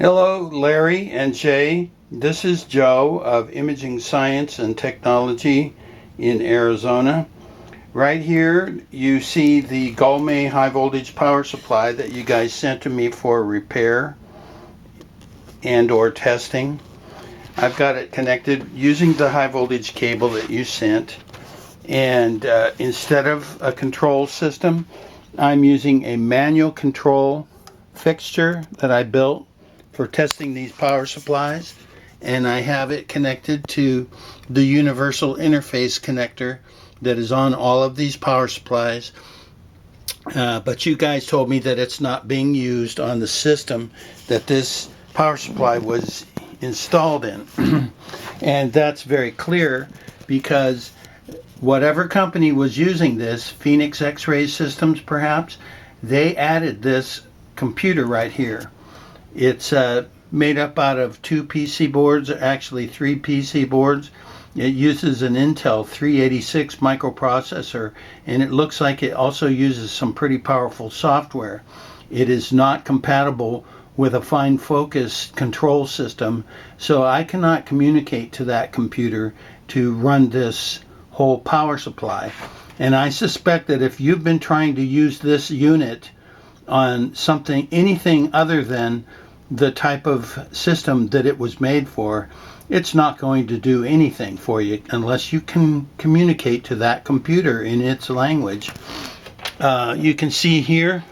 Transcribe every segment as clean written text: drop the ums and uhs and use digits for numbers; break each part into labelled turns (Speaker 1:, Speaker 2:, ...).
Speaker 1: Hello, Larry and Jay. This is Joe of Imaging Science and Technology in Arizona. Right here, you see the Gulmay high voltage power supply that you guys sent to me for repair and or testing. I've got it connected using the high voltage cable that you sent. And instead of a control system, I'm using a manual control fixture that I built for testing these power supplies, and I have it connected to the universal interface connector that is on all of these power supplies. But you guys told me that it's not being used on the system that this power supply was installed in. And that's very clear because whatever company was using this, Phoenix X-ray systems perhaps, they added this computer right here. It's made up out of 2 PC boards, actually 3 PC boards. It uses an Intel 386 microprocessor, and it looks like it also uses some pretty powerful software. It is not compatible with a fine focus control system, so I cannot communicate to that computer to run this whole power supply. And I suspect that if you've been trying to use this unit on something, anything other than the type of system that it was made for, it's not going to do anything for you unless you can communicate to that computer in its language. You can see here,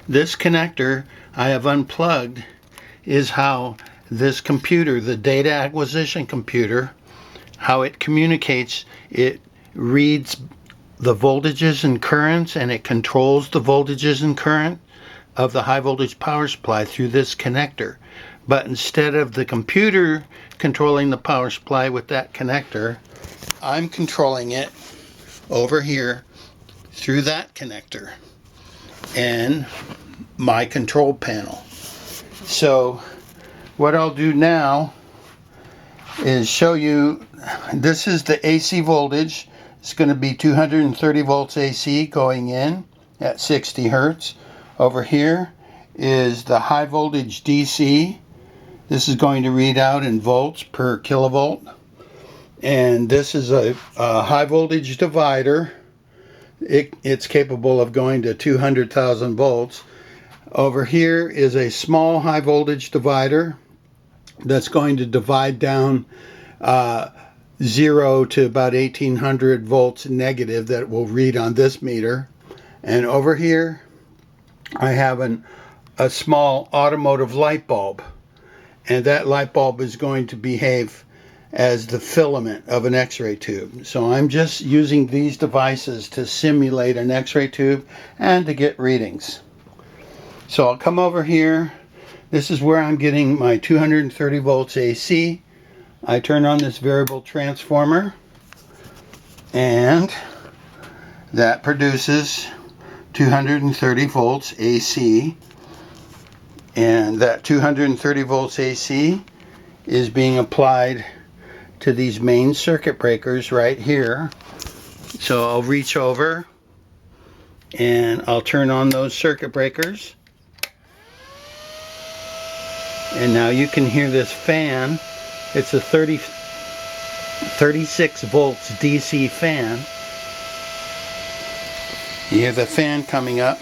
Speaker 1: this connector I have unplugged is how this computer, the data acquisition computer, how it communicates. It reads the voltages and currents, and it controls the voltages and current of the high voltage power supply through this connector. But instead of the computer controlling the power supply with that connector, I'm controlling it over here through that connector and my control panel. So what I'll do now is show you, this is the AC voltage. It's going to be 230 volts AC going in at 60 hertz. Over here is the high voltage DC. This is going to read out in volts per kilovolt. And this is a high voltage divider. It's capable of going to 200,000 volts. Over here is a small high voltage divider that's going to divide down 0 to about 1800 volts negative that will read on this meter. And over here I have a small automotive light bulb, and that light bulb is going to behave as the filament of an X-ray tube. So I'm just using these devices to simulate an X-ray tube and to get readings. So I'll come over here. This is where I'm getting my 230 volts AC. I turn on this variable transformer, and that produces 230 volts AC. And that 230 volts AC is being applied to these main circuit breakers right here. So I'll reach over and I'll turn on those circuit breakers. And now you can hear this fan. It's a 36 volts DC fan. You hear the fan coming up.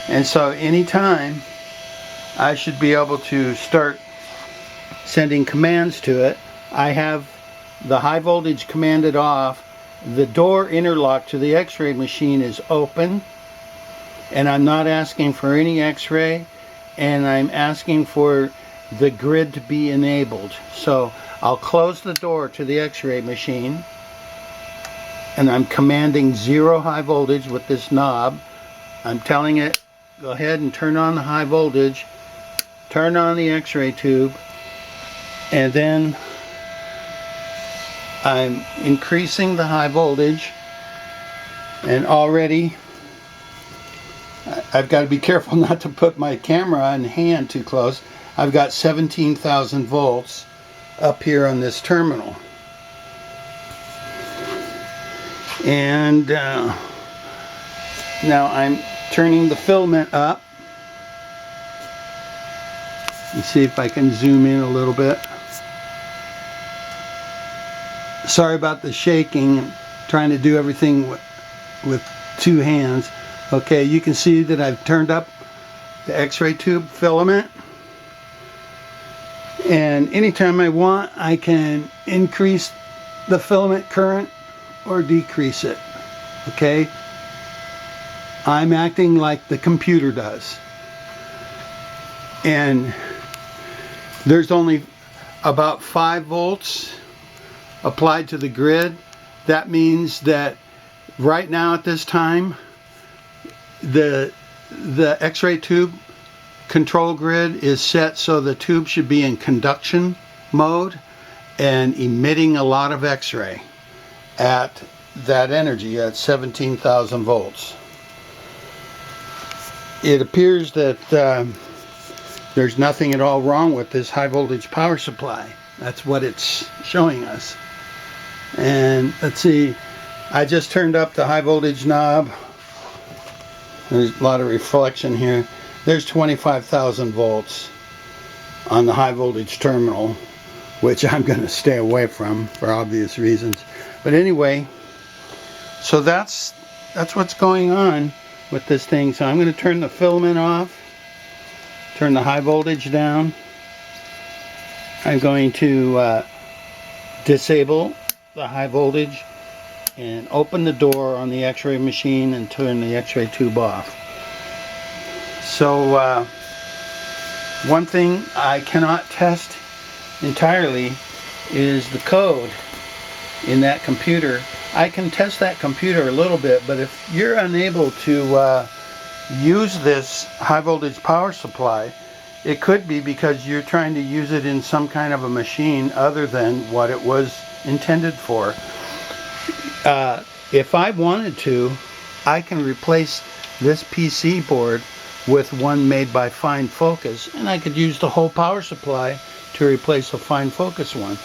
Speaker 1: And so anytime I should be able to start sending commands to it. I have the high voltage commanded off. The door interlock to the X-ray machine is open, and I'm not asking for any X-ray, and I'm asking for the grid to be enabled. So I'll close the door to the X-ray machine, and I'm commanding 0 high voltage with this knob. I'm telling it, go ahead and turn on the high voltage, turn on the X-ray tube, and then I'm increasing the high voltage, and already I've got to be careful not to put my camera in hand too close. I've got 17,000 volts up here on this terminal. And now I'm turning the filament up, Let's see if I can zoom in a little bit. Sorry about the shaking. I'm trying to do everything with two hands. Okay, you can see that I've turned up the X-ray tube filament. And anytime I want, I can increase the filament current or decrease it. Okay? I'm acting like the computer does. And there's only about 5 volts applied to the grid. That means that right now at this time, the X-ray tube control grid is set so the tube should be in conduction mode and emitting a lot of X-ray at that energy, at 17,000 volts. It appears that there's nothing at all wrong with this high voltage power supply. That's what it's showing us. And let's see, I just turned up the high voltage knob. There's a lot of reflection here. There's 25,000 volts on the high voltage terminal, which I'm going to stay away from for obvious reasons. But anyway, so that's what's going on with this thing. So I'm going to turn the filament off, turn the high voltage down. I'm going to disable the high voltage and open the door on the X-ray machine and turn the X-ray tube off. So one thing I cannot test entirely is the code in that computer. I can test that computer a little bit, but if you're unable to use this high voltage power supply, it could be because you're trying to use it in some kind of a machine other than what it was intended for. If I wanted to, I can replace this PC board with one made by Fine Focus, and I could use the whole power supply to replace a Fine Focus one.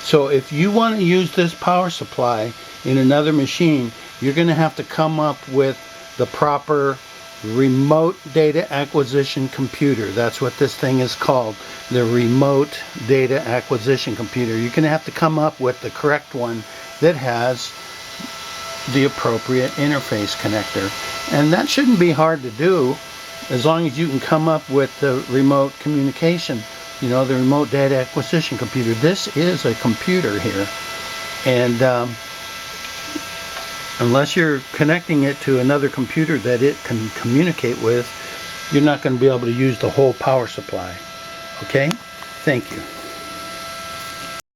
Speaker 1: So if you want to use this power supply in another machine, you're going to have to come up with the proper remote data acquisition computer. That's what this thing is called, the remote data acquisition computer. You're going to have to come up with the correct one that has the appropriate interface connector. And that shouldn't be hard to do, as long as you can come up with the remote communication, you know, the remote data acquisition computer. This is a computer here, and unless you're connecting it to another computer that it can communicate with, you're not going to be able to use the whole power supply. Okay? Thank you.